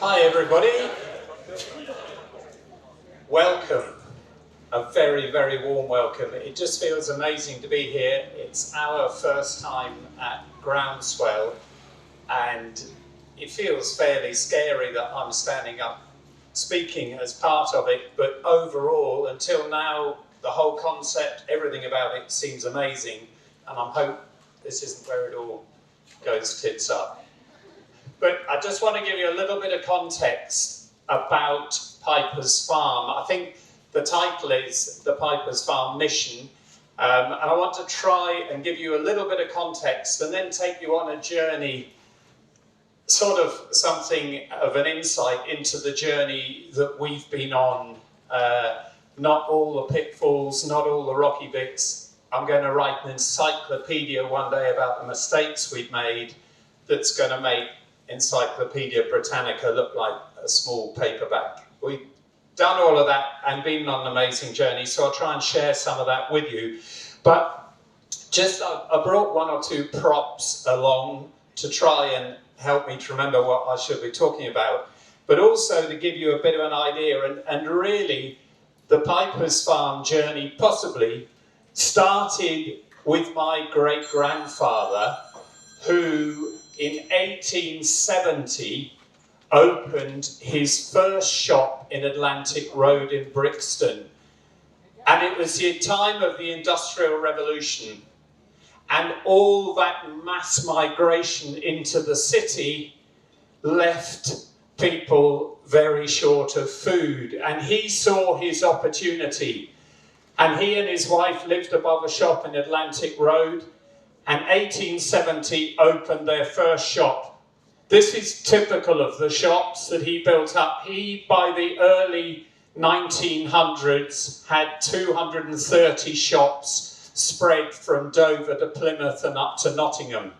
Hi everybody, welcome, a very, very warm welcome. It just feels amazing to be here. It's our first time at Groundswell and it feels fairly scary that I'm standing up speaking as part of it, but overall, until now, the whole concept, everything about it seems amazing, and I hope this isn't where it all goes tits up. But I just want to give you a little bit of context about Piper's Farm. I think the title is The Piper's Farm Mission, and I want to try and give you a little bit of context and then take you on a journey, sort of something of an insight into the journey that we've been on. Not all the pitfalls, not all the rocky bits. I'm going to write an encyclopedia one day about the mistakes we've made that's going to make Encyclopedia Britannica look like a small paperback. We've done all of that and been on an amazing journey, so I'll try and share some of that with you. But just I brought one or two props along to try and help me to remember what I should be talking about, but also to give you a bit of an idea. And really, the Piper's Farm journey possibly started with my great-grandfather, who in 1870 opened his first shop in Atlantic Road in Brixton. And it was the time of the Industrial Revolution. And all that mass migration into the city left people very short of food. And he saw his opportunity. And he and his wife lived above a shop in Atlantic Road, and 1870 opened their first shop. This is typical of the shops that he built up. He, by the early 1900s, had 230 shops spread from Dover to Plymouth and up to Nottingham.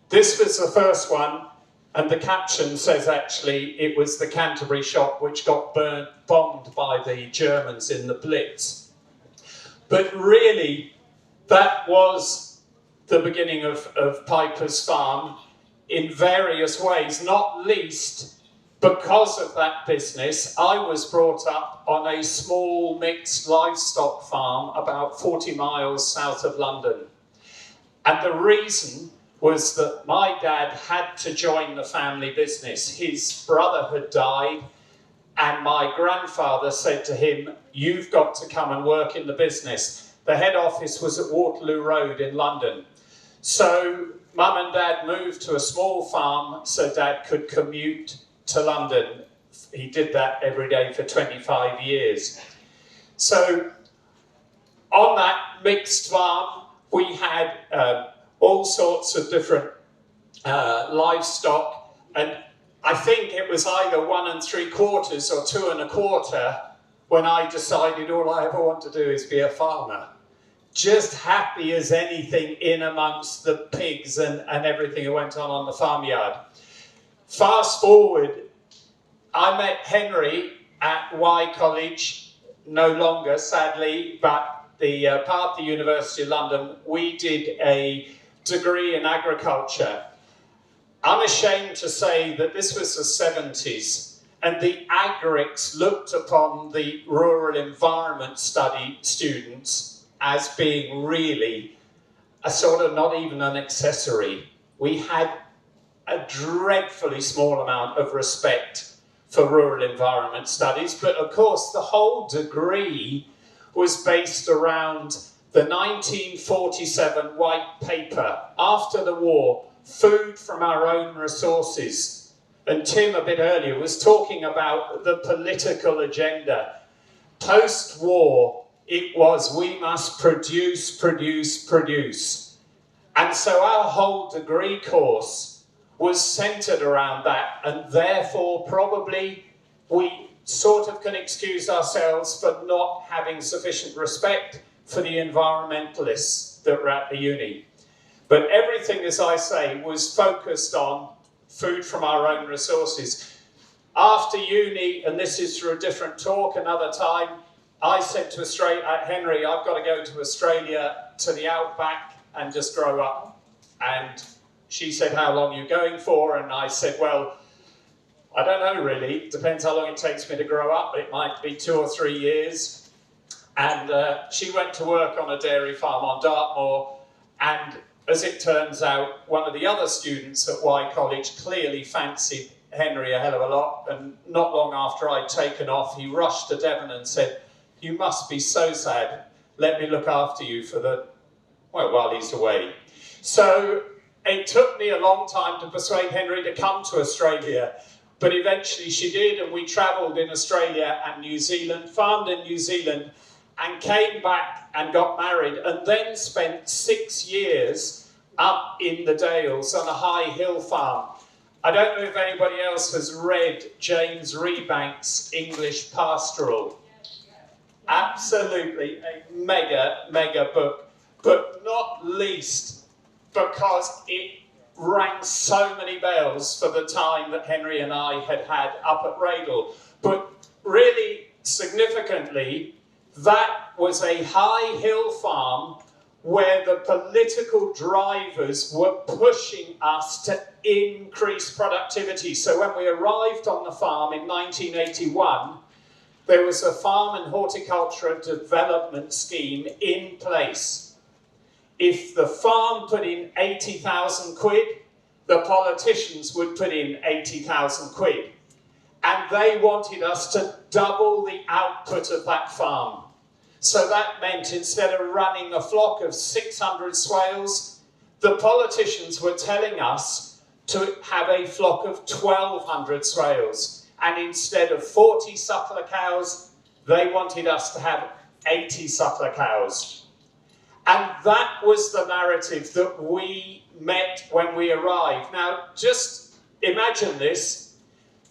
This was the first one, and the caption says actually it was the Canterbury shop which got bombed by the Germans in the Blitz. But really, that was the beginning of Piper's Farm in various ways, not least because of that business. I was brought up on a small mixed livestock farm about 40 miles south of London. And the reason was that my dad had to join the family business. His brother had died, and my grandfather said to him, "You've got to come and work in the business." The head office was at Waterloo Road in London. So Mum and Dad moved to a small farm so Dad could commute to London. He did that every day for 25 years. So on that mixed farm, we had all sorts of different livestock, and I think it was either 1 3/4 or 2 1/4 when I decided all I ever want to do is be a farmer. Just happy as anything in amongst the pigs and everything that went on the farmyard. Fast forward, I met Henry at Y College, no longer sadly, but the part of the University of London. We did a degree in agriculture. Unashamed to say that this was the 70s, and the agrics looked upon the rural environment study students as being really a sort of not even an accessory. We had a dreadfully small amount of respect for rural environment studies, but of course the whole degree was based around the 1947 white paper, after the war, Food from Our Own Resources. And Tim, a bit earlier, was talking about the political agenda. Post-war, it was, we must produce, produce, produce. And so our whole degree course was centered around that, and therefore probably we sort of can excuse ourselves for not having sufficient respect for the environmentalists that were at the uni. But everything, as I say, was focused on food from our own resources. After uni, and this is for a different talk another time, I said to Henry, I've got to go to Australia, to the outback, and just grow up. And she said, how long are you going for? And I said, well, I don't know really, depends how long it takes me to grow up, but it might be 2 or 3 years. And she went to work on a dairy farm on Dartmoor, and as it turns out, one of the other students at Y College clearly fancied Henry a hell of a lot, and not long after I'd taken off, he rushed to Devon and said, "You must be so sad, let me look after you for while he's away." So it took me a long time to persuade Henry to come to Australia, but eventually she did, and we travelled in Australia and New Zealand, farmed in New Zealand, and came back and got married, and then spent 6 years up in the Dales on a high hill farm. I don't know if anybody else has read James Rebank's English Pastoral. Absolutely a mega book, but not least because it rang so many bells for the time that Henry and I had up at Radle. But really significantly, that was a high hill farm where the political drivers were pushing us to increase productivity. So when we arrived on the farm in 1981, there was a farm and horticulture development scheme in place. If the farm put in 80,000 quid, the politicians would put in 80,000 quid. And they wanted us to double the output of that farm. So that meant instead of running a flock of 600 swales, the politicians were telling us to have a flock of 1,200 swales. And instead of 40 suckler cows, they wanted us to have 80 suckler cows. And that was the narrative that we met when we arrived. Now, just imagine this.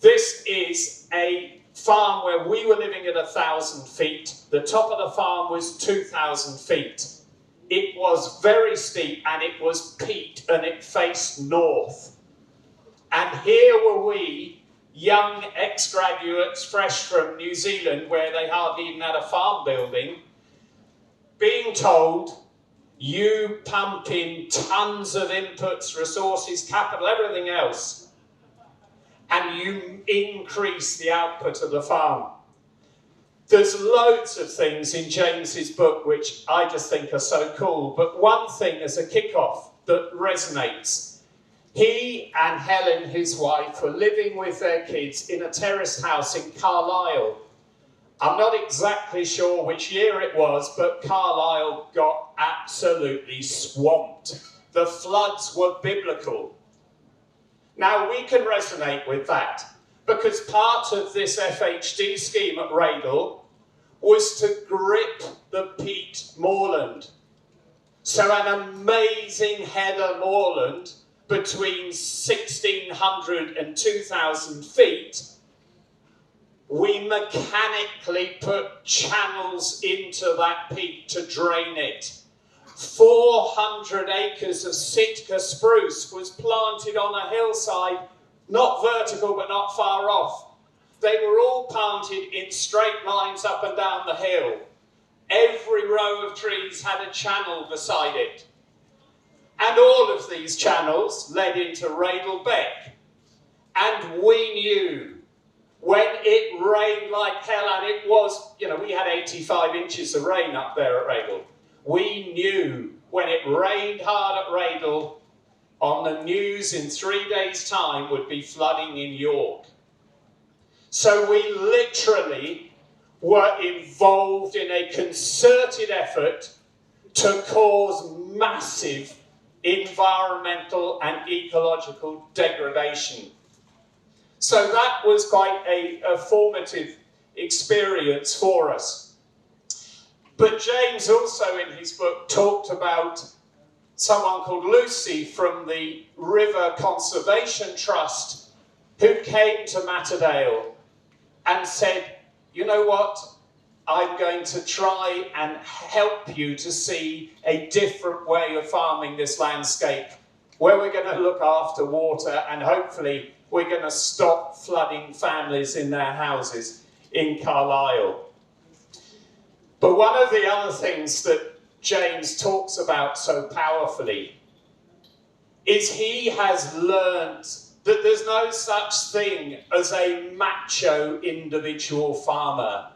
This is a farm where we were living at 1,000 feet. The top of the farm was 2,000 feet. It was very steep, and it was peat, and it faced north. And here were we, young ex-graduates fresh from New Zealand, where they hardly even had a farm building, being told, you pump in tons of inputs, resources, capital, everything else, and you increase the output of the farm. There's loads of things in James's book which I just think are so cool, but one thing as a kick-off that resonates. He and Helen, his wife, were living with their kids in a terraced house in Carlisle. I'm not exactly sure which year it was, but Carlisle got absolutely swamped. The floods were biblical. Now, we can resonate with that, because part of this FHD scheme at Radle was to grip the peat moorland. So an amazing header moorland between 1,600 and 2,000 feet, we mechanically put channels into that peat to drain it. 400 acres of Sitka spruce was planted on a hillside, not vertical but not far off. They were all planted in straight lines up and down the hill. Every row of trees had a channel beside it. And all of these channels led into Radle Beck. And we knew when it rained like hell, and it was, we had 85 inches of rain up there at Radle. We knew when it rained hard at Radle, on the news in 3 days' time would be flooding in York. So we literally were involved in a concerted effort to cause massive environmental and ecological degradation. So that was quite a formative experience for us. But James also in his book talked about someone called Lucy from the River Conservation Trust who came to Matterdale and said, you know what, I'm going to try and help you to see a different way of farming this landscape, where we're going to look after water and hopefully we're going to stop flooding families in their houses in Carlisle. But one of the other things that James talks about so powerfully is he has learned that there's no such thing as a macho individual farmer.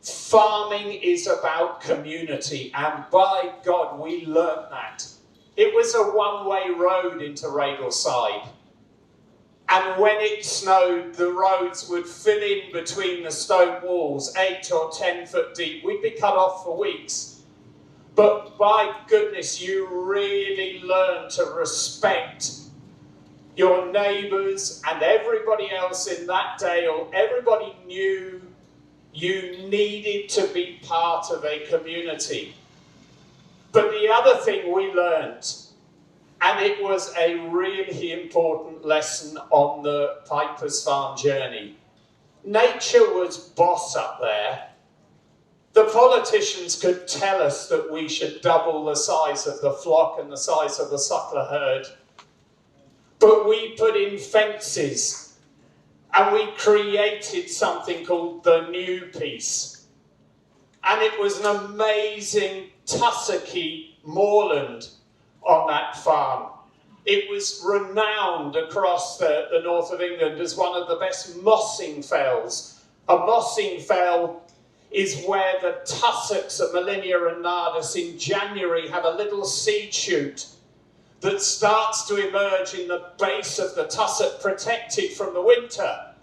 Farming is about community, and by God, we learnt that. It was a one-way road into Radleside. And when it snowed, the roads would fill in between the stone walls, 8 or 10 foot deep. We'd be cut off for weeks. But by goodness, you really learn to respect your neighbours and everybody else in that dale. Everybody knew you needed to be part of a community. But the other thing we learned, and it was a really important lesson on the Piper's Farm journey, nature was boss up there. The politicians could tell us that we should double the size of the flock and the size of the suckler herd. But we put in fences and we created something called the New Peace. And it was an amazing tussocky moorland on that farm. It was renowned across the north of England as one of the best mossing fells. A mossing fell is where the tussocks of Molinia and Nardus in January have a little seed shoot that starts to emerge in the base of the tussock, protected from the winter.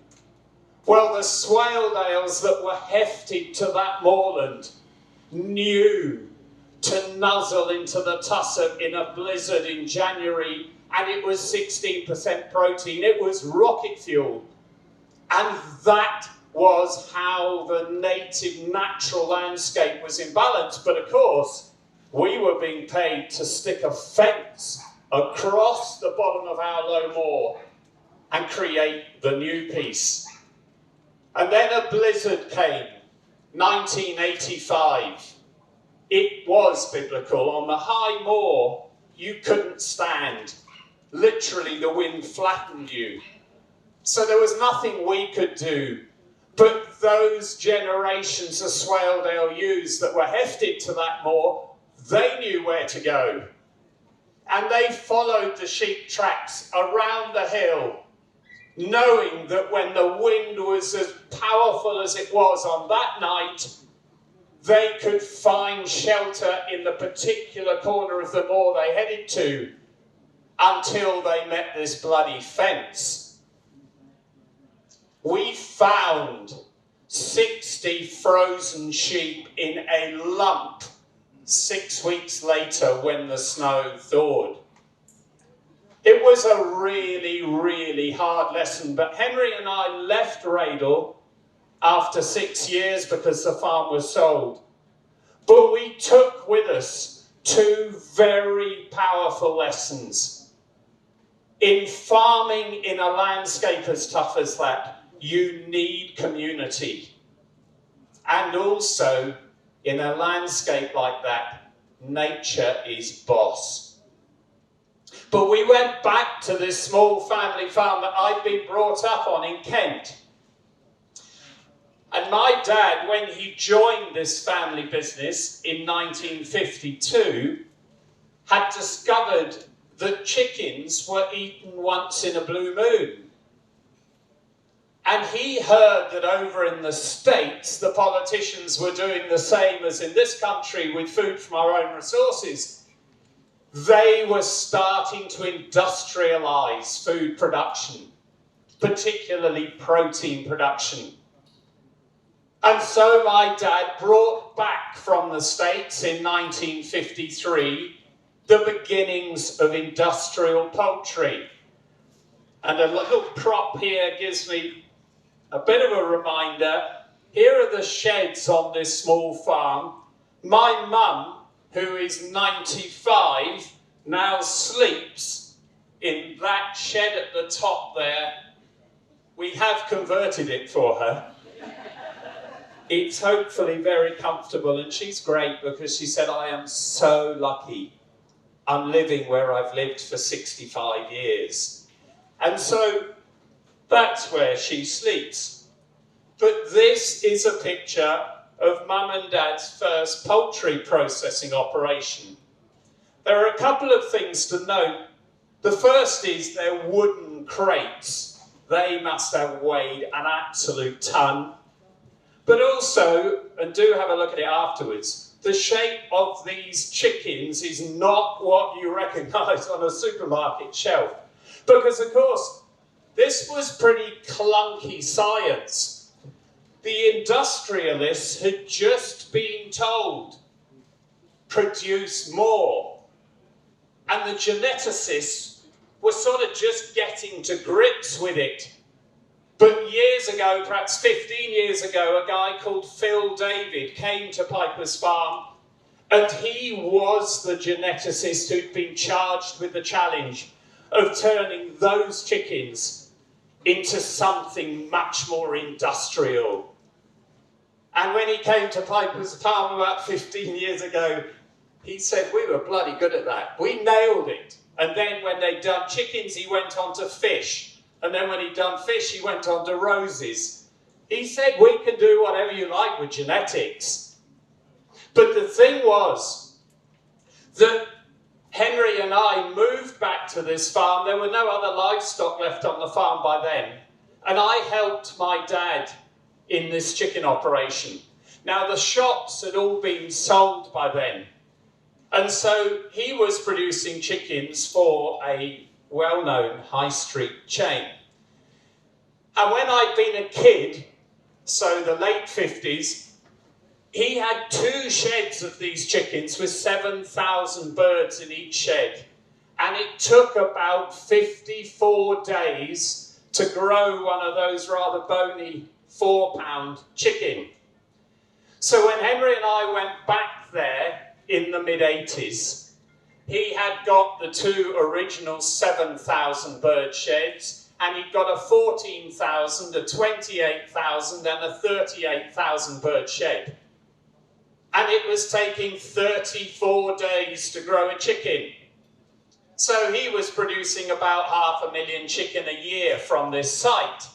Well, the swaledales that were hefted to that moorland knew to nuzzle into the tussock in a blizzard in January, and it was 16% protein. It was rocket fuel. And that was how the native natural landscape was in balance. But of course, we were being paid to stick a fence across the bottom of our low moor and create the New Peace. And then a blizzard came, 1985. It was biblical. On the high moor, you couldn't stand. Literally, the wind flattened you. So there was nothing we could do. But those generations of Swaledale ewes that were hefted to that moor, they knew where to go. And they followed the sheep tracks around the hill, knowing that when the wind was as powerful as it was on that night, they could find shelter in the particular corner of the moor they headed to until they met this bloody fence. We found 60 frozen sheep in a lump 6 weeks later when the snow thawed. It was a really, really hard lesson, but Henry and I left Radle after 6 years because the farm was sold. But we took with us two very powerful lessons. In farming in a landscape as tough as that, you need community. And also, in a landscape like that, nature is boss. But we went back to this small family farm that I'd been brought up on in Kent. And my dad, when he joined this family business in 1952, had discovered that chickens were eaten once in a blue moon. And he heard that over in the States, the politicians were doing the same as in this country with food from our own resources. They were starting to industrialise food production, particularly protein production. And so my dad brought back from the States in 1953 the beginnings of industrial poultry. And a little prop here gives me a bit of a reminder. Here are the sheds on this small farm. My mum, who is 95, now sleeps in that shed at the top there. We have converted it for her. It's hopefully very comfortable, and she's great because she said, I am so lucky. I'm living where I've lived for 65 years. And so that's where she sleeps. But this is a picture of Mum and Dad's first poultry processing operation. There are a couple of things to note. The first is their wooden crates. They must have weighed an absolute ton. But also, and do have a look at it afterwards, the shape of these chickens is not what you recognise on a supermarket shelf. Because, of course, this was pretty clunky science. The industrialists had just been told, produce more. And the geneticists were sort of just getting to grips with it. But years ago, perhaps 15 years ago, a guy called Phil David came to Piper's Farm, and he was the geneticist who'd been charged with the challenge of turning those chickens into something much more industrial. And when he came to Piper's Farm about 15 years ago, he said, we were bloody good at that. We nailed it. And then when they'd done chickens, he went on to fish. And then when he'd done fish, he went on to roses. He said, we can do whatever you like with genetics. But the thing was that Henry and I moved back to this farm. There were no other livestock left on the farm by then. And I helped my dad in this chicken operation. Now, the shops had all been sold by then. And so he was producing chickens for a well-known high street chain. And when I'd been a kid, so the late 50s, he had 2 sheds of these chickens with 7,000 birds in each shed. And it took about 54 days to grow one of those rather bony 4-pound chicken. So when Henry and I went back there in the mid-80s, he had got the 2 original 7,000 bird sheds, and he'd got a 14,000, a 28,000, and a 38,000 bird shed. And it was taking 34 days to grow a chicken. So he was producing about 500,000 chicken a year from this site.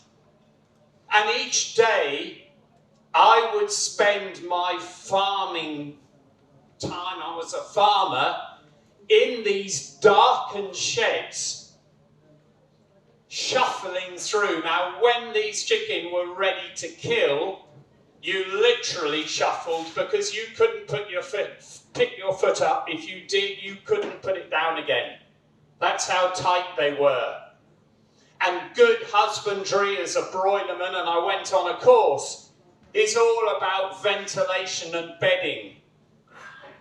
And each day, I would spend my farming time, I was a farmer, in these darkened sheds, shuffling through. Now, when these chicken were ready to kill, you literally shuffled because you couldn't pick your foot up. If you did, you couldn't put it down again. That's how tight they were. And good husbandry as a broilerman, and I went on a course, is all about ventilation and bedding.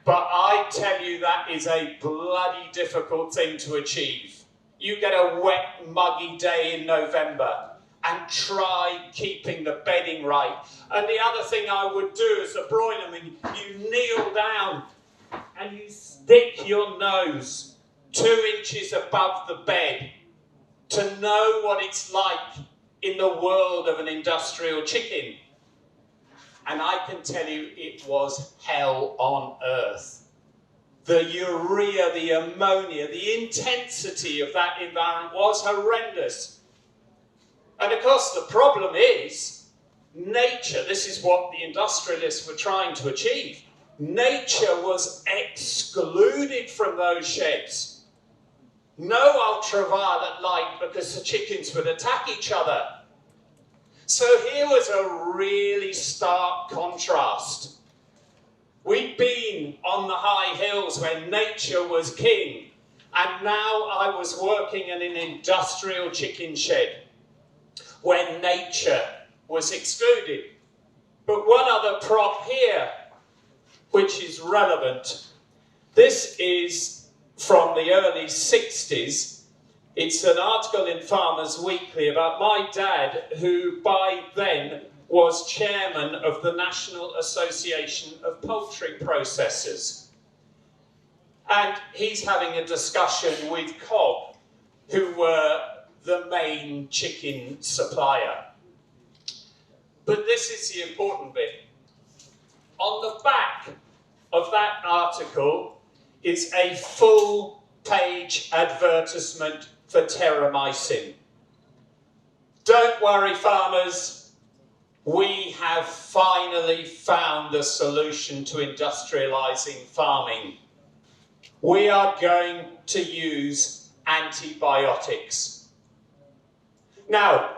But I tell you, that is a bloody difficult thing to achieve. You get a wet, muggy day in November and try keeping the bedding right. And the other thing I would do as a broilerman, you kneel down and you stick your nose 2 inches above the bed to know what it's like in the world of an industrial chicken. And I can tell you, it was hell on earth. The urea, the ammonia, the intensity of that environment was horrendous. And of course, the problem is nature. This is what the industrialists were trying to achieve. Nature was excluded from those sheds. No ultraviolet light because the chickens would attack each other. So here was a really stark contrast. We'd been on the high hills where nature was king, and now I was working in an industrial chicken shed where nature was excluded. But one other prop here, which is relevant. This is from the early 60s. It's an article in Farmers Weekly about my dad, who by then was chairman of the National Association of Poultry Processors. And he's having a discussion with Cobb, who were the main chicken supplier. But this is the important bit. On the back of that article is a full-page advertisement for terramycin. Don't worry, farmers. We have finally found a solution to industrialising farming. We are going to use antibiotics. Now,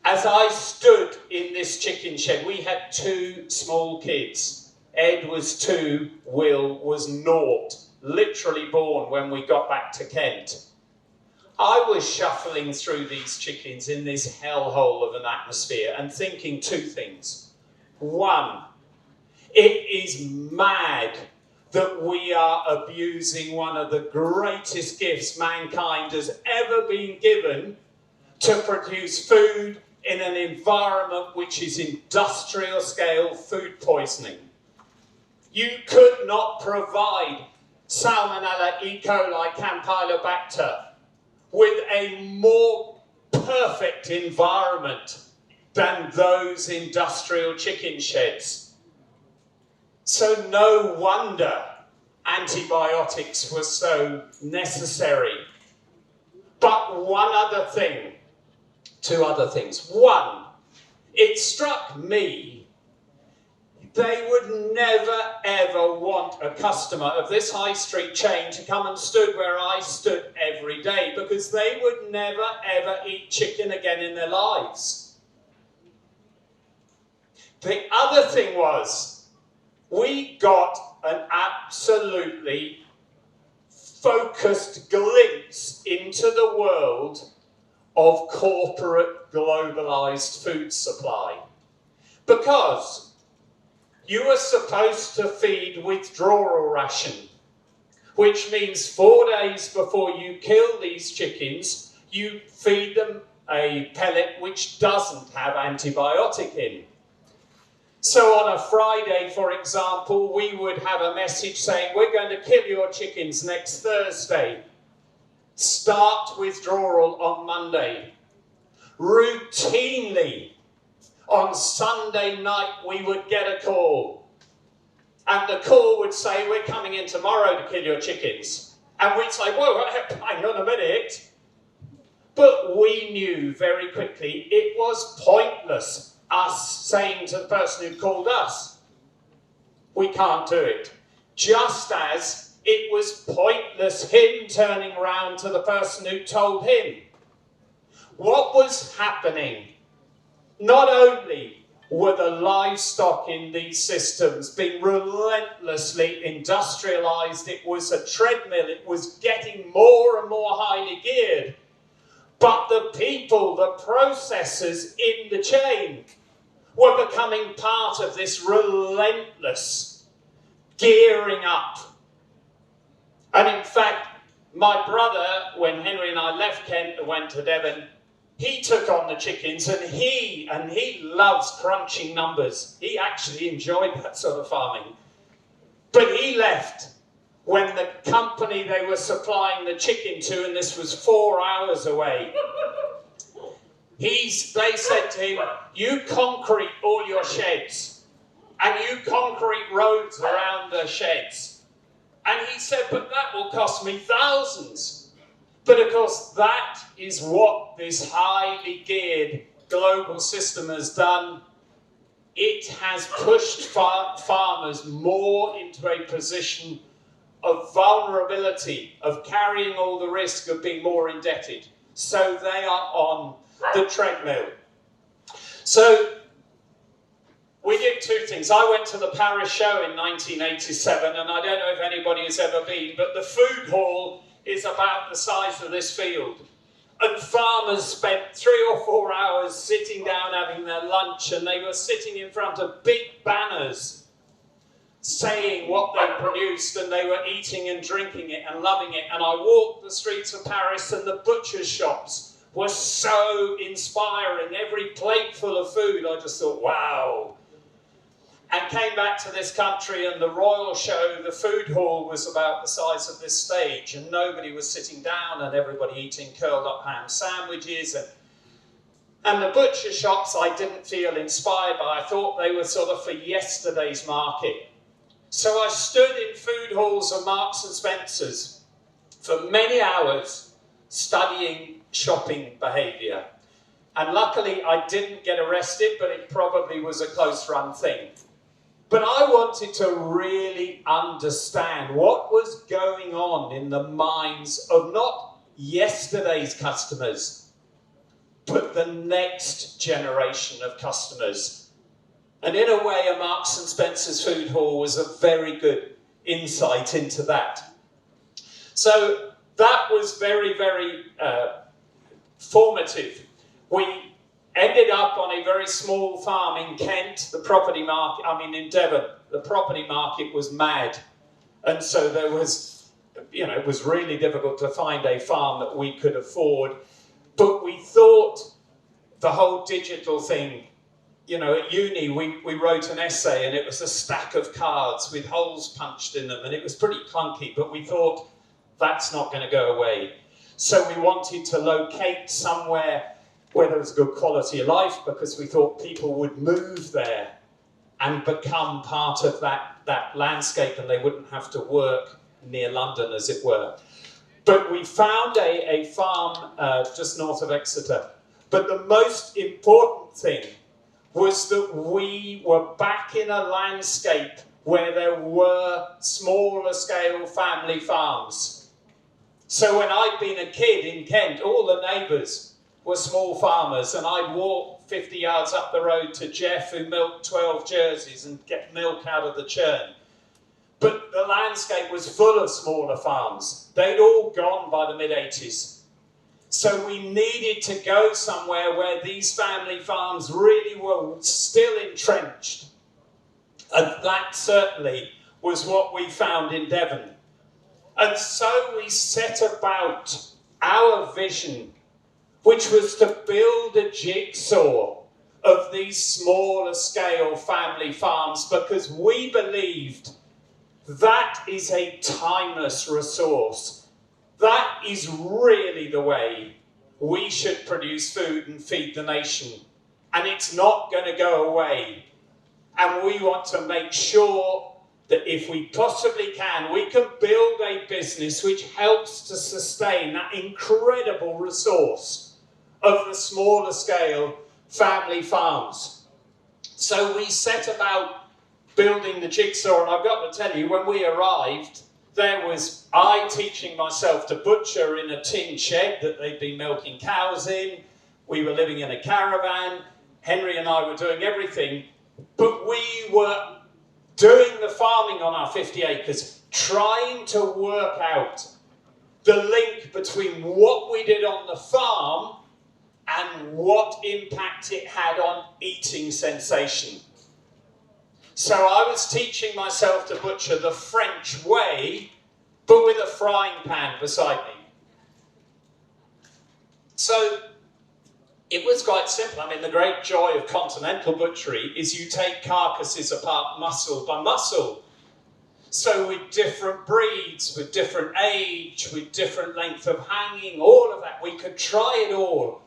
as I stood in this chicken shed, we had 2 small kids. Ed was 2, Will was 0, literally born when we got back to Kent. I was shuffling through these chickens in this hellhole of an atmosphere and thinking 2 things. 1, it is mad that we are abusing one of the greatest gifts mankind has ever been given to produce food in an environment which is industrial scale food poisoning. You could not provide Salmonella, E. coli, Campylobacter with a more perfect environment than those industrial chicken sheds. So no wonder antibiotics were so necessary. But one other thing, 2 other things. 1, it struck me they would never ever want a customer of this high street chain to come and stood where I stood every day, because they would never ever eat chicken again in their lives. The other thing was, we got an absolutely focused glimpse into the world of corporate globalized food supply. Because you are supposed to feed withdrawal ration, which means 4 days before you kill these chickens, you feed them a pellet which doesn't have antibiotic in. So on a Friday, for example, we would have a message saying, we're going to kill your chickens next Thursday. Start withdrawal on Monday. Routinely, on Sunday night, we would get a call. And the call would say, we're coming in tomorrow to kill your chickens. And we'd say, whoa, hang on a minute. But we knew very quickly it was pointless us saying to the person who called us, we can't do it. Just as it was pointless him turning around to the person who told him. What was happening? Not only were the livestock in these systems being relentlessly industrialized, it was a treadmill, it was getting more and more highly geared, but the people, the processors in the chain, were becoming part of this relentless gearing up. And in fact, my brother, when Henry and I left Kent and went to Devon, he took on the chickens, and he loves crunching numbers. He actually enjoyed that sort of farming. But he left when the company they were supplying the chicken to, and this was 4 hours away, they said to him, you concrete all your sheds, and you concrete roads around the sheds. And he said, but that will cost me thousands. But of course, that is what this highly geared global system has done. It has pushed farmers more into a position of vulnerability, of carrying all the risk of being more indebted. So they are on the treadmill. So we did 2 things. I went to the Paris show in 1987, and I don't know if anybody has ever been, but the food hall is about the size of this field. And farmers spent 3 or 4 hours sitting down having their lunch, and they were sitting in front of big banners saying what they produced, and they were eating and drinking it and loving it. And I walked the streets of Paris, and the butcher's shops were so inspiring. Every plate full of food, I just thought, wow. And came back to this country, and the royal show, the food hall was about the size of this stage, and nobody was sitting down, and everybody eating curled up ham sandwiches. And the butcher shops I didn't feel inspired by. I thought they were sort of for yesterday's market. So I stood in food halls of Marks and Spencer's for many hours studying shopping behaviour. And luckily I didn't get arrested, but it probably was a close run thing. But I wanted to really understand what was going on in the minds of not yesterday's customers, but the next generation of customers. And in a way, a Marks and Spencer's food hall was a very good insight into that. So that was very, very formative. We ended up on a very small farm in Kent, the property market, in Devon, the property market was mad. And so there was, it was really difficult to find a farm that we could afford. But we thought the whole digital thing, at uni, we wrote an essay and it was a stack of cards with holes punched in them and it was pretty clunky, but we thought that's not going to go away. So we wanted to locate somewhere where there was good quality of life because we thought people would move there and become part of that landscape and they wouldn't have to work near London, as it were. But we found a farm just north of Exeter. But the most important thing was that we were back in a landscape where there were smaller scale family farms. So when I'd been a kid in Kent, all the neighbours were small farmers and I'd walk 50 yards up the road to Jeff who milked 12 jerseys and get milk out of the churn. But the landscape was full of smaller farms. They'd all gone by the mid-80s. So we needed to go somewhere where these family farms really were still entrenched. And that certainly was what we found in Devon. And so we set about our vision, which was to build a jigsaw of these smaller scale family farms because we believed that is a timeless resource. That is really the way we should produce food and feed the nation. And it's not going to go away. And we want to make sure that if we possibly can, we can build a business which helps to sustain that incredible resource of the smaller scale family farms. So we set about building the jigsaw, and I've got to tell you, when we arrived, there was I teaching myself to butcher in a tin shed that they'd been milking cows in. We were living in a caravan. Henry and I were doing everything, but we were doing the farming on our 50 acres, trying to work out the link between what we did on the farm and what impact it had on eating sensation. So I was teaching myself to butcher the French way, but with a frying pan beside me. So it was quite simple. The great joy of continental butchery is you take carcasses apart muscle by muscle. So with different breeds, with different age, with different length of hanging, all of that, we could try it all.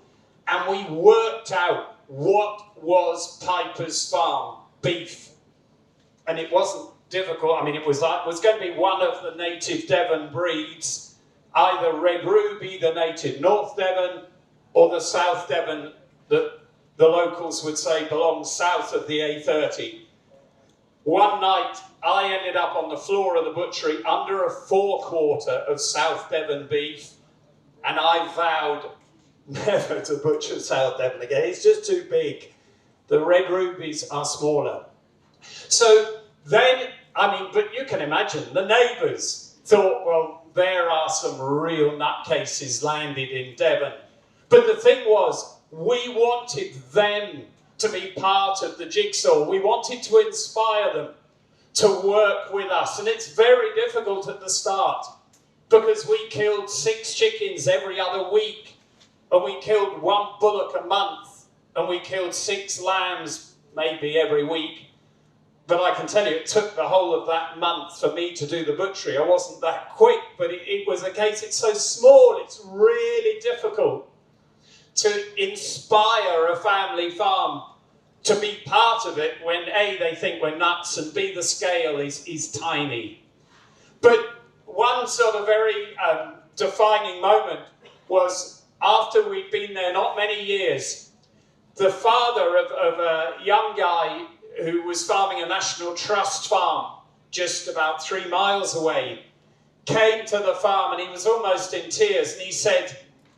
And we worked out what was Piper's Farm beef. And it wasn't difficult. It was going to be one of the native Devon breeds, either Red Ruby, the native North Devon, or the South Devon that the locals would say belongs south of the A30. One night, I ended up on the floor of the butchery under a forequarter of South Devon beef, and I vowed never to butcher South Devon again. It's just too big. The Red Rubies are smaller. So then, but you can imagine, the neighbours thought, well, there are some real nutcases landed in Devon. But the thing was, we wanted them to be part of the jigsaw. We wanted to inspire them to work with us. And it's very difficult at the start because we killed 6 chickens every other week, and we killed 1 bullock a month, and we killed 6 lambs maybe every week. But I can tell you, it took the whole of that month for me to do the butchery. I wasn't that quick, but it was a case, it's so small, it's really difficult to inspire a family farm to be part of it when A, they think we're nuts, and B, the scale is tiny. But one sort of very defining moment was after we'd been there not many years, the father of a young guy who was farming a National Trust farm just about 3 miles away, came to the farm and he was almost in tears, and he said,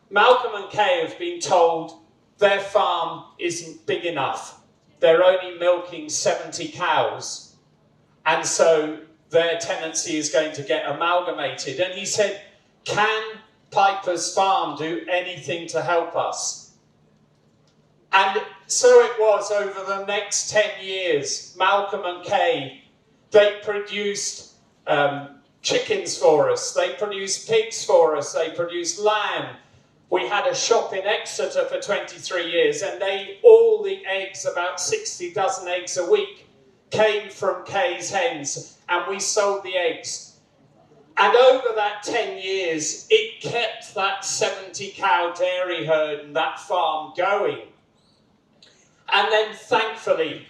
Malcolm and Kay have been told their farm isn't big enough. They're only milking 70 cows, and so their tenancy is going to get amalgamated. And he said, can Piper's Farm do anything to help us? And so it was over the next 10 years. Malcolm and Kay, they produced chickens for us, they produced pigs for us, they produced lamb. We had a shop in Exeter for 23 years, and all the eggs, about 60 dozen eggs a week, came from Kay's hens, and we sold the eggs. And over that 10 years, it kept that 70 cow dairy herd and that farm going. And then thankfully,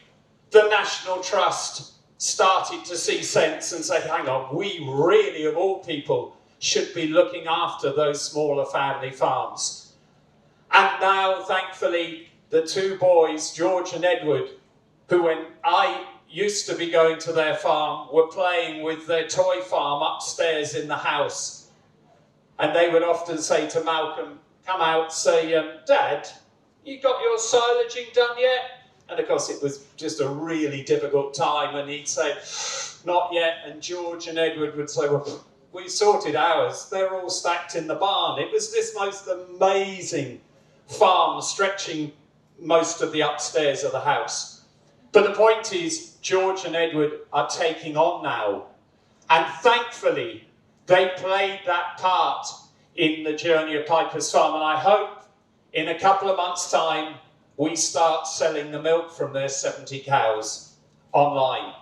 the National Trust started to see sense and say, hang on, we really, of all people, should be looking after those smaller family farms. And now, thankfully, the two boys, George and Edward, who when I used to be going to their farm, were playing with their toy farm upstairs in the house. And they would often say to Malcolm, come out, say, Dad, you got your silaging done yet? And of course it was just a really difficult time, and he'd say, not yet. And George and Edward would say, well, we sorted ours, they're all stacked in the barn. It was this most amazing farm stretching most of the upstairs of the house. But the point is, George and Edward are taking on now. And thankfully, they played that part in the journey of Piper's Farm. And I hope in a couple of months' time, we start selling the milk from their 70 cows online.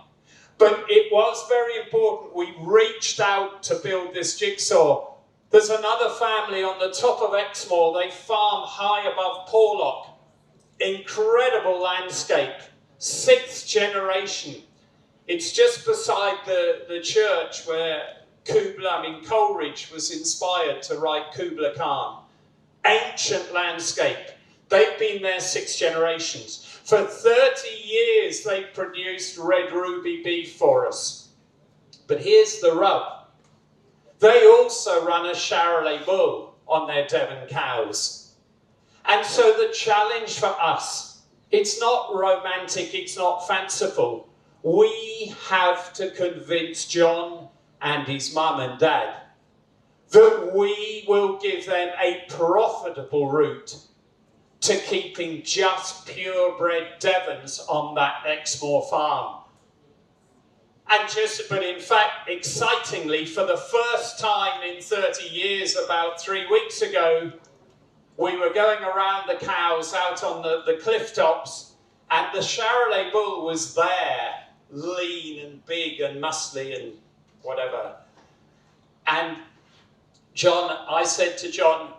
But it was very important. We reached out to build this jigsaw. There's another family on the top of Exmoor. They farm high above Porlock. Incredible landscape. 6th generation. It's just beside the church where Coleridge was inspired to write Kubla Khan. Ancient landscape. They've been there 6 generations. For 30 years, they've produced red ruby beef for us. But here's the rub. They also run a Charolais bull on their Devon cows. And so the challenge for us, it's not romantic, it's not fanciful. We have to convince John and his mum and dad that we will give them a profitable route to keeping just purebred Devons on that Exmoor farm. But in fact, excitingly, for the first time in 30 years, about 3 weeks ago, we were going around the cows out on the cliff tops, and the Charolais bull was there, lean and big and muscly and whatever. And I said to John,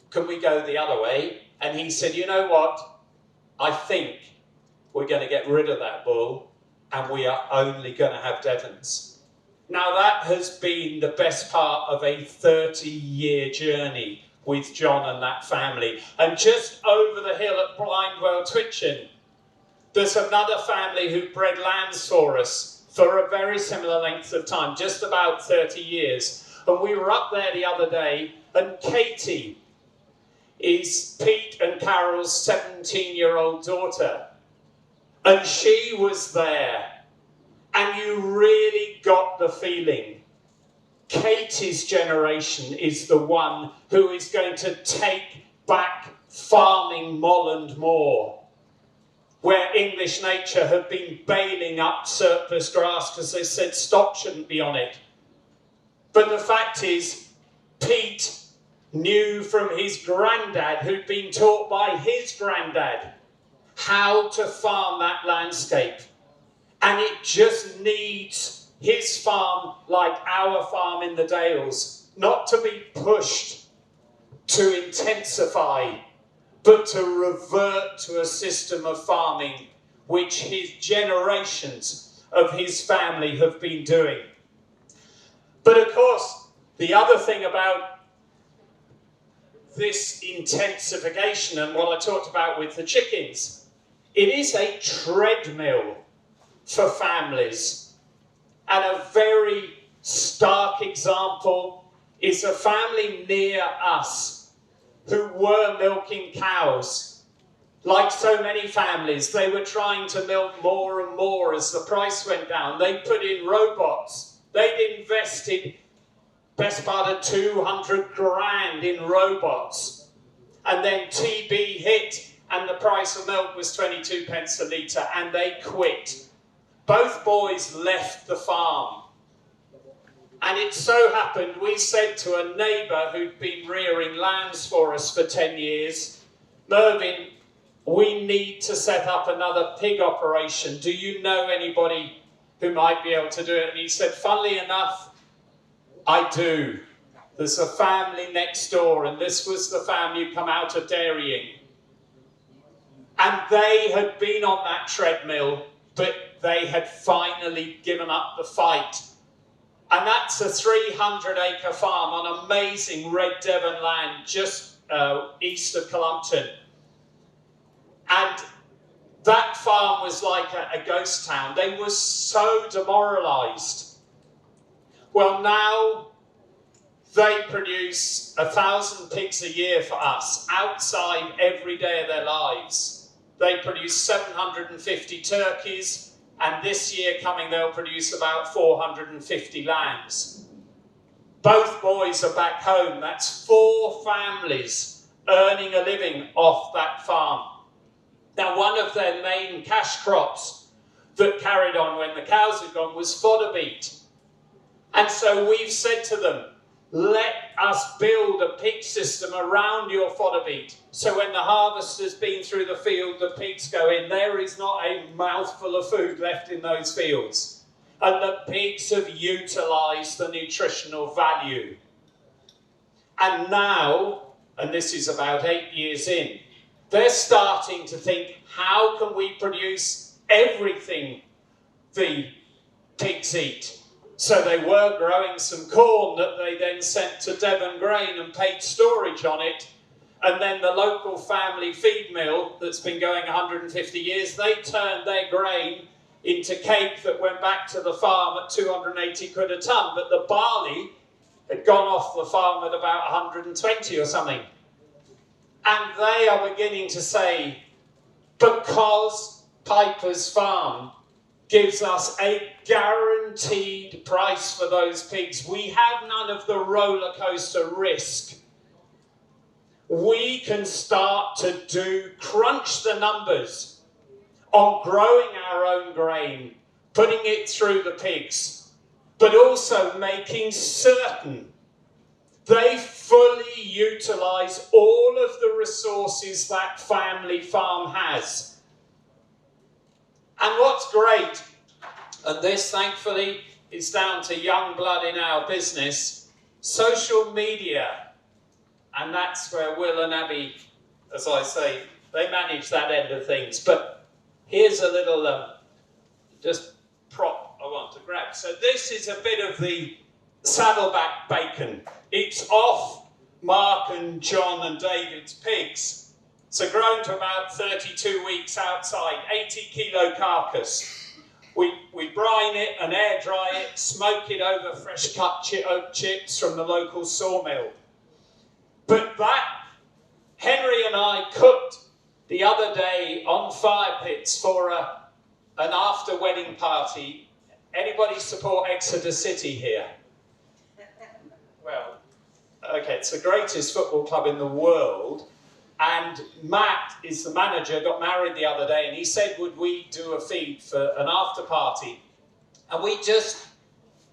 can we go the other way? And he said, you know what? I think we're going to get rid of that bull, and we are only going to have Devons. Now that has been the best part of a 30-year journey with John and that family. And just over the hill at Blindwell Twitchen, there's another family who bred lambs for us for a very similar length of time, just about 30 years. And we were up there the other day, and Katie is Pete and Carol's 17-year-old daughter. And she was there. And you really got the feeling Katie's generation is the one who is going to take back farming Molland Moor, where English nature have been bailing up surplus grass because they said stock shouldn't be on it. But the fact is, Pete knew from his granddad, who'd been taught by his granddad, how to farm that landscape. And it just needs his farm, like our farm in the Dales, not to be pushed to intensify, but to revert to a system of farming which his generations of his family have been doing. But of course, the other thing about this intensification and what I talked about with the chickens, it is a treadmill for families and a very stark example is a family near us who were milking cows. Like so many families, they were trying to milk more and more as the price went down. They put in robots. They'd invested best part of 200 grand in robots. And then TB hit and the price of milk was 22 pence a litre and they quit. Both boys left the farm. And it so happened, we said to a neighbour who'd been rearing lambs for us for 10 years, Mervyn, we need to set up another pig operation. Do you know anybody who might be able to do it? And he said, funnily enough, I do. There's a family next door, and this was the family who come out of dairying. And they had been on that treadmill, but they had finally given up the fight. And that's a 300-acre farm on amazing Red Devon land just east of Columpton. And that farm was like a ghost town. They were so demoralised. Well, now they produce 1,000 pigs a year for us, outside every day of their lives. They produce 750 turkeys, and this year coming they'll produce about 450 lambs. Both boys are back home. That's 4 families earning a living off that farm. Now, one of their main cash crops that carried on when the cows had gone was fodder beet. And so we've said to them, let us build a pig system around your fodder beet. So when the harvest has been through the field, the pigs go in. There is not a mouthful of food left in those fields. And the pigs have utilised the nutritional value. And now, and this is about 8 years in, they're starting to think, how can we produce everything the pigs eat? So they were growing some corn that they then sent to Devon Grain and paid storage on it. And then the local family feed mill that's been going 150 years, they turned their grain into cake that went back to the farm at 280 quid a tonne. But the barley had gone off the farm at about 120 or something. And they are beginning to say, because Piper's Farm gives us a guaranteed price for those pigs, we have none of the roller coaster risk. We can start to crunch the numbers on growing our own grain, putting it through the pigs, but also making certain they fully utilise all of the resources that family farm has. And what's great, and this thankfully is down to young blood in our business, social media, and that's where Will and Abby, as I say, they manage that end of things. But here's a little just prop I want to grab. So this is a bit of the saddleback bacon. It's off Mark and John and David's pigs. So grown to about 32 weeks outside, 80 kilo carcass. We brine it and air dry it, smoke it over fresh cut oak chips from the local sawmill. But that, Henry and I cooked the other day on fire pits for an after wedding party. Anybody support Exeter City here? Well, okay, it's the greatest football club in the world, and Matt is the manager, got married the other day, and he said, would we do a feed for an after party? And we just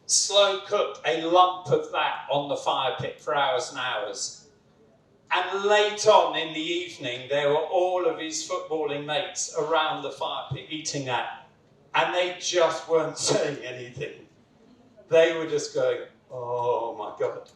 slow cooked a lump of that on the fire pit for hours and hours. And late on in the evening, there were all of his footballing mates around the fire pit eating that, and they just weren't saying anything. They were just going, oh my God.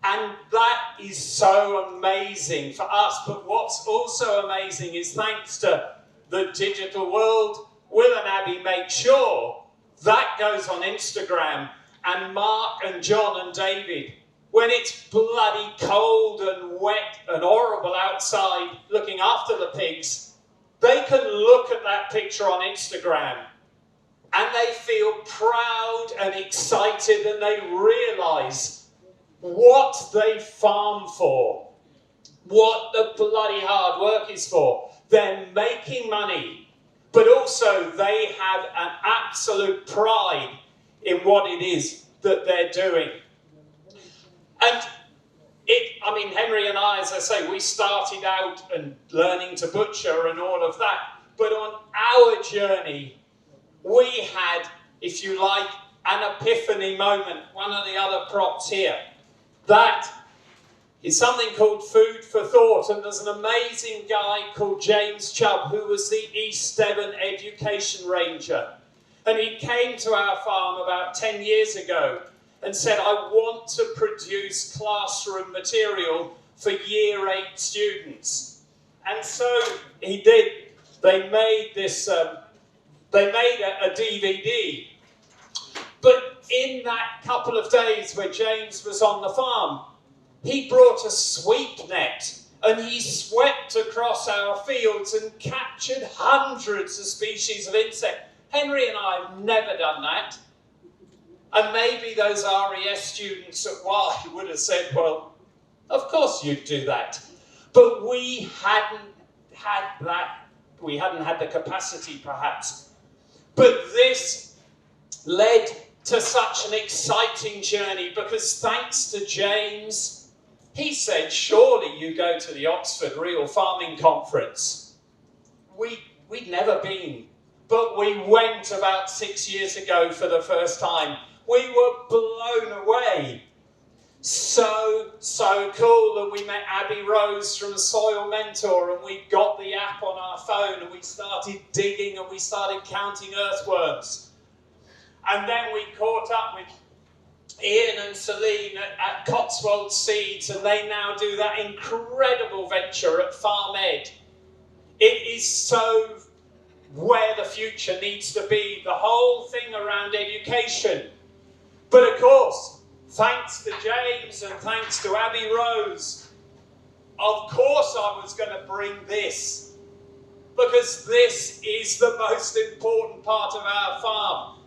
And that is so amazing for us. But what's also amazing is thanks to the digital world, Will and Abby make sure that goes on Instagram. And Mark and John and David, when it's bloody cold and wet and horrible outside looking after the pigs, they can look at that picture on Instagram and they feel proud and excited, and they realise what they farm for, what the bloody hard work is for. They're making money, but also they have an absolute pride in what it is that they're doing. And Henry and I, as I say, we started out and learning to butcher and all of that, but on our journey, we had, if you like, an epiphany moment. One of the other props here. That is something called food for thought. And there's an amazing guy called James Chubb, who was the East Devon Education Ranger. And he came to our farm about 10 years ago and said, I want to produce classroom material for Year 8 students. And so he did. They made this, they made a DVD. But in that couple of days where James was on the farm, he brought a sweep net and he swept across our fields and captured hundreds of species of insect. Henry and I have never done that. And maybe those RES students at Y would have said, well, of course you'd do that. But we hadn't had that. We hadn't had the capacity, perhaps. But this led to such an exciting journey because thanks to James, he said, surely you go to the Oxford Real Farming Conference. We'd never been, but we went about 6 years ago for the first time. We were blown away. So cool that we met Abby Rose from Soil Mentor, and we got the app on our phone and we started digging and we started counting earthworms. And then we caught up with Ian and Celine at Cotswold Seeds, and they now do that incredible venture at Farm Ed. It is so where the future needs to be, the whole thing around education. But of course, thanks to James and thanks to Abby Rose, of course I was going to bring this, because this is the most important part of our farm.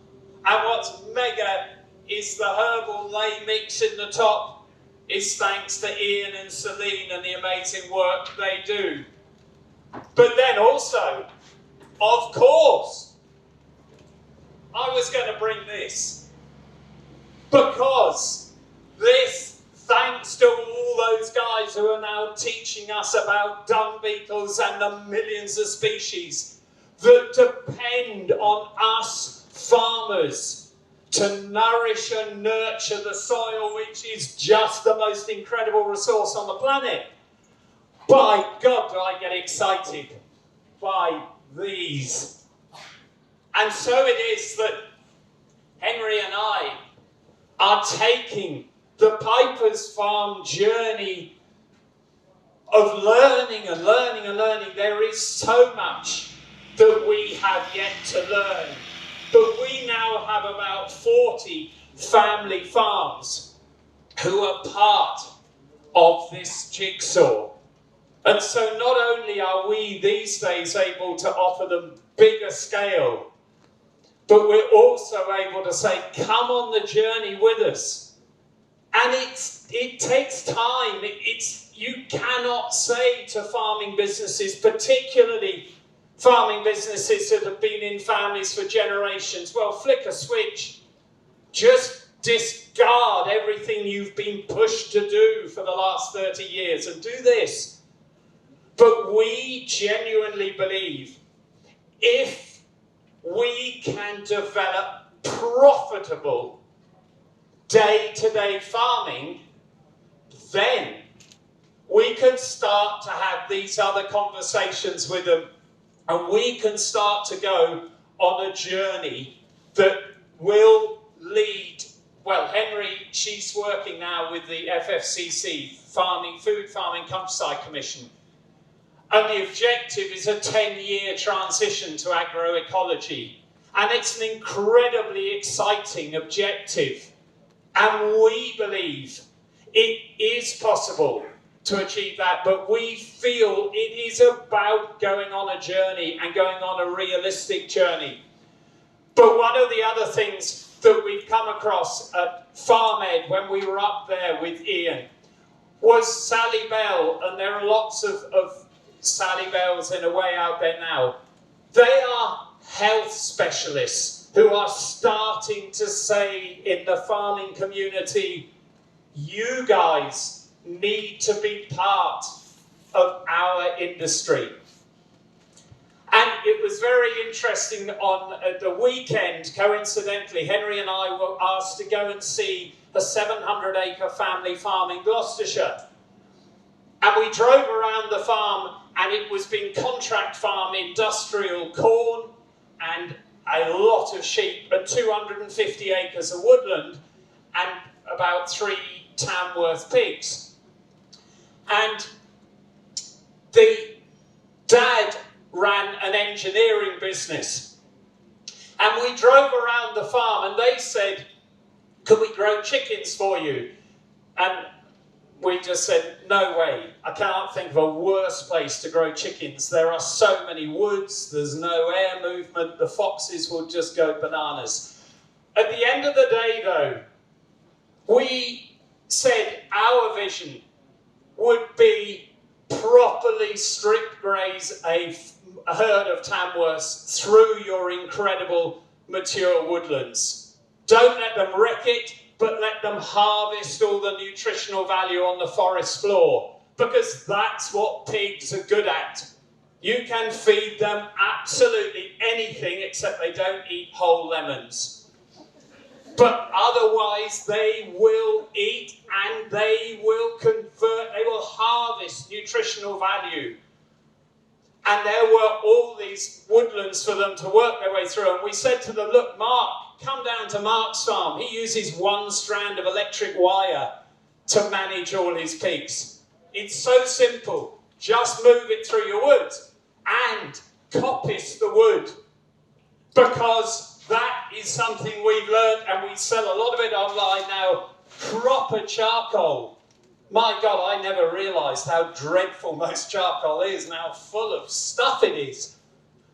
And what's mega is the herbal lay mix in the top is thanks to Ian and Celine and the amazing work they do. But then also, of course, I was going to bring this. Because this, thanks to all those guys who are now teaching us about dung beetles and the millions of species that depend on us farmers to nourish and nurture the soil, which is just the most incredible resource on the planet. By God, do I get excited by these. And so it is that Henry and I are taking the Piper's Farm journey of learning and learning and learning. There is so much that we have yet to learn. But we now have about 40 family farms who are part of this jigsaw. And so not only are we these days able to offer them bigger scale, but we're also able to say, come on the journey with us. And it takes time. You cannot say to farming businesses, particularly farming businesses that have been in families for generations, well, flick a switch. Just discard everything you've been pushed to do for the last 30 years and do this. But we genuinely believe if we can develop profitable day-to-day farming, then we can start to have these other conversations with them, and we can start to go on a journey that will lead. Well, Henry, she's working now with the FFCC, Food Farming Countryside Commission. And the objective is a 10-year transition to agroecology. And it's an incredibly exciting objective. And we believe it is possible to achieve that, but we feel it is about going on a journey and going on a realistic journey. But one of the other things that we've come across at Farm Ed when we were up there with Ian was Sally Bell, and there are lots of Sally Bells in a way out there now. They are health specialists who are starting to say in the farming community, you guys need to be part of our industry. And it was very interesting on the weekend, coincidentally, Henry and I were asked to go and see a 700-acre family farm in Gloucestershire. And we drove around the farm, and it was being contract farm industrial corn and a lot of sheep and 250 acres of woodland and about 3 Tamworth pigs. And the dad ran an engineering business. And we drove around the farm and they said, could we grow chickens for you? And we just said, no way. I can't think of a worse place to grow chickens. There are so many woods, there's no air movement, the foxes will just go bananas. At the end of the day though, we said our vision would be properly strip graze a herd of Tamworths through your incredible mature woodlands. Don't let them wreck it, but let them harvest all the nutritional value on the forest floor, because that's what pigs are good at. You can feed them absolutely anything except they don't eat whole lemons. But otherwise they will eat and they will convert, they will harvest nutritional value. And there were all these woodlands for them to work their way through. And we said to them, look, Mark, come down to Mark's farm. He uses 1 strand of electric wire to manage all his pigs. It's so simple. Just move it through your woods and coppice the wood, because that is something we've learned, and we sell a lot of it online now. Proper charcoal. My God, I never realised how dreadful most charcoal is and how full of stuff it is.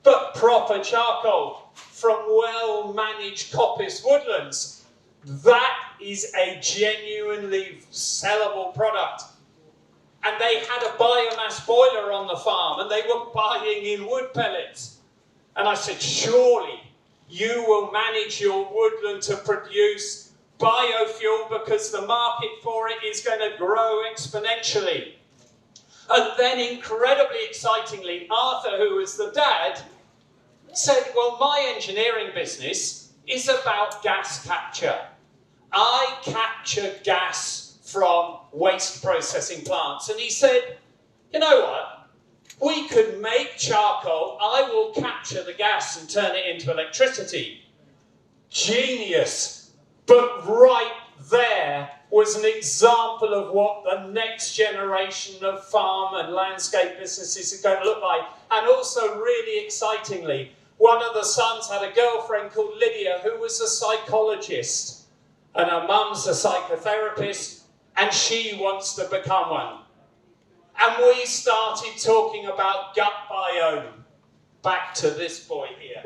But proper charcoal from well-managed coppice woodlands, that is a genuinely sellable product. And they had a biomass boiler on the farm and they were buying in wood pellets. And I said, surely you will manage your woodland to produce biofuel, because the market for it is going to grow exponentially. And then, incredibly excitingly, Arthur, who was the dad, said, well, my engineering business is about gas capture. I capture gas from waste processing plants. And he said, you know what? We could make charcoal. I will capture the gas and turn it into electricity. Genius. But right there was an example of what the next generation of farm and landscape businesses are going to look like. And also, really excitingly, one of the sons had a girlfriend called Lydia who was a psychologist, and her mum's a psychotherapist, and she wants to become one. And we started talking about gut biome. Back to this boy here.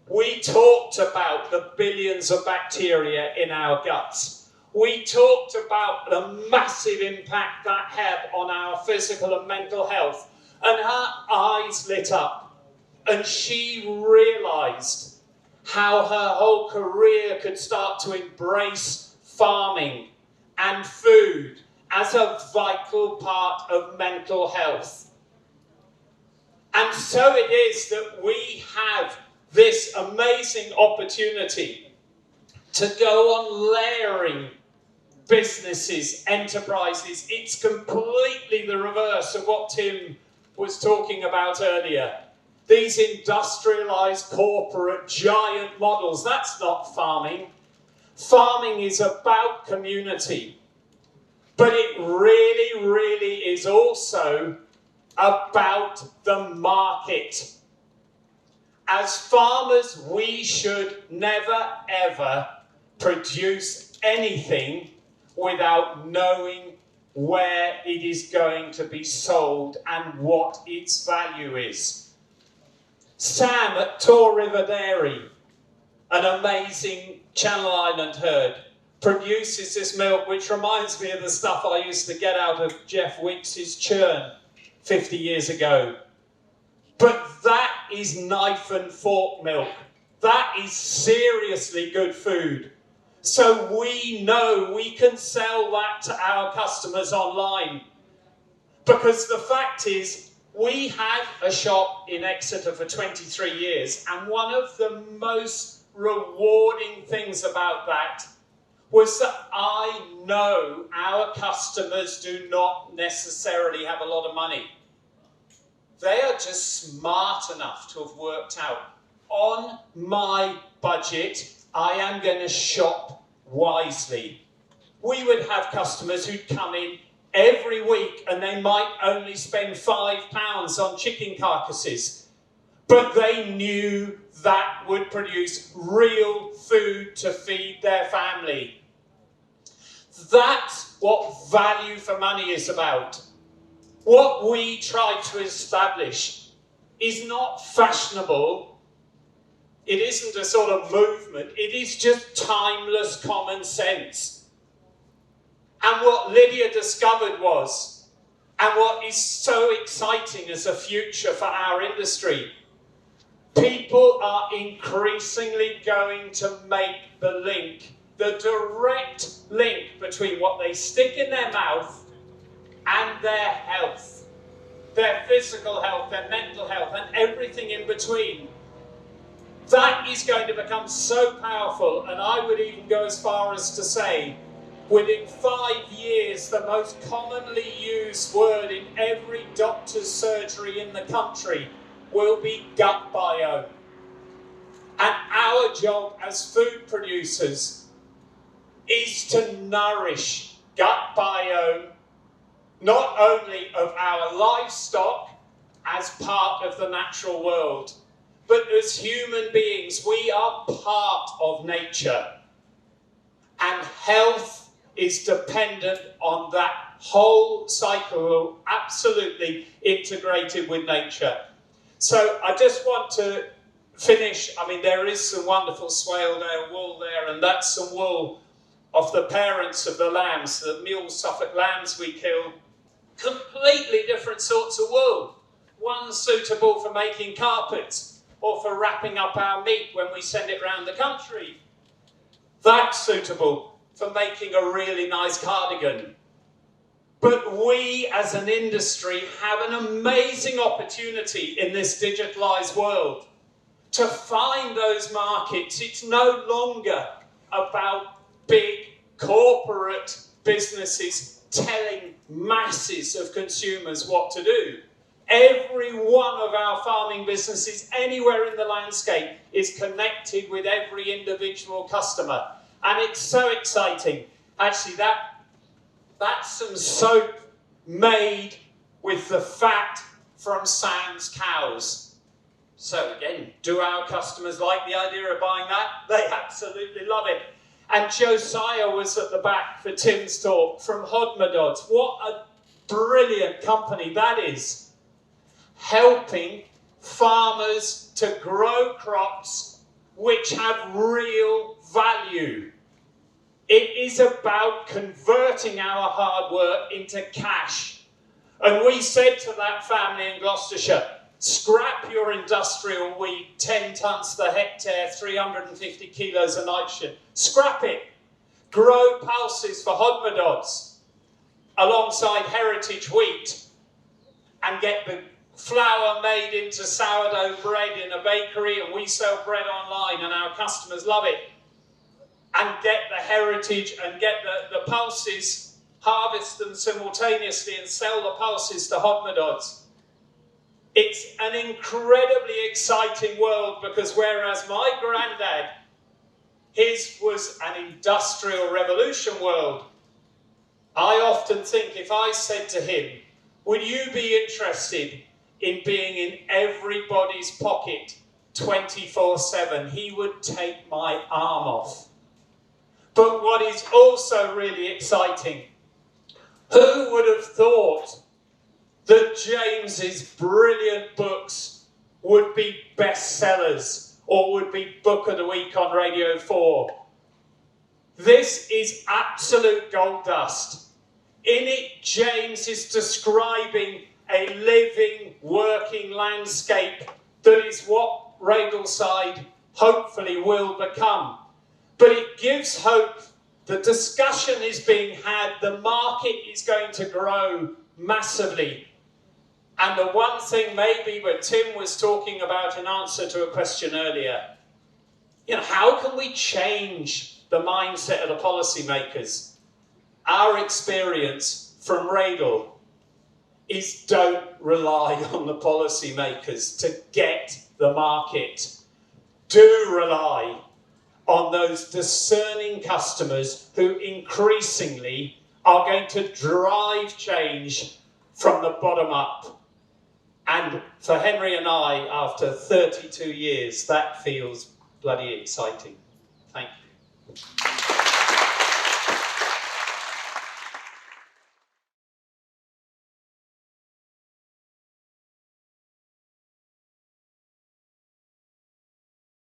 We talked about the billions of bacteria in our guts. We talked about the massive impact that had on our physical and mental health. And her eyes lit up. And she realised how her whole career could start to embrace farming and food as a vital part of mental health. And so it is that we have this amazing opportunity to go on layering businesses, enterprises. It's completely the reverse of what Tim was talking about earlier. These industrialised corporate giant models, that's not farming. Farming is about community. But it really, really is also about the market. As farmers, we should never, ever produce anything without knowing where it is going to be sold and what its value is. Sam at Tor River Dairy an amazing Channel Island herd, produces this milk which reminds me of the stuff I used to get out of Jeff Wicks's churn 50 years ago. But that is knife and fork milk. That is seriously good food. So we know we can sell that to our customers online. Because the fact is, we had a shop in Exeter for 23 years, and one of the most rewarding things about that was that I know our customers do not necessarily have a lot of money. They are just smart enough to have worked out, on my budget, I am going to shop wisely. We would have customers who'd come in every week and they might only spend £5 on chicken carcasses, but they knew that would produce real food to feed their family. That's what value for money is about. What we try to establish is not fashionable. It isn't a sort of movement. It is just timeless common sense. And what Lydia discovered was, and what is so exciting as a future for our industry, people are increasingly going to make the link, the direct link between what they stick in their mouth and their health, their physical health, their mental health, and everything in between. That is going to become so powerful, and I would even go as far as to say, within 5 years, the most commonly used word in every doctor's surgery in the country will be gut biome. And our job as food producers is to nourish gut biome, not only of our livestock as part of the natural world, but as human beings, we are part of nature. And health is dependent on that whole cycle, absolutely integrated with nature. So I just want to finish. I mean, there is some wonderful Swaledale wool there, and that's some wool of the parents of the lambs, the mule Suffolk lambs we kill. Completely different sorts of wool. One suitable for making carpets or for wrapping up our meat when we send it around the country. That's suitable for making a really nice cardigan. But we as an industry have an amazing opportunity in this digitalised world to find those markets. It's no longer about big corporate businesses telling masses of consumers what to do. Every one of our farming businesses anywhere in the landscape is connected with every individual customer. And it's so exciting. Actually, that's some soap made with the fat from Sam's cows. So again, do our customers like the idea of buying that? They absolutely love it. And Josiah was at the back for Tim's talk from Hodmedods. What a brilliant company that is. Helping farmers to grow crops which have real value. It is about converting our hard work into cash. And we said to that family in Gloucestershire, scrap your industrial wheat, 10 tonnes per hectare, 350 kilos of nitrogen. Scrap it. Grow pulses for Hodmedods alongside heritage wheat and get the flour made into sourdough bread in a bakery, and we sell bread online and our customers love it. And get the heritage and get the pulses, harvest them simultaneously and sell the pulses to Hodmedods. It's an incredibly exciting world, because whereas my granddad, his was an industrial revolution world, I often think if I said to him, would you be interested in being in everybody's pocket 24/7, he would take my arm off. But what is also really exciting, who would have thought that James's brilliant books would be bestsellers, or would be Book of the Week on Radio 4. This is absolute gold dust. In it, James is describing a living, working landscape that is what Radelside hopefully will become. But it gives hope. The discussion is being had. The market is going to grow massively. And the one thing maybe what Tim was talking about in answer to a question earlier, how can we change the mindset of the policymakers? Our experience from Radel is don't rely on the policymakers to get the market. Do rely on those discerning customers who increasingly are going to drive change from the bottom up. And for Henry and I, after 32 years, that feels bloody exciting. Thank you.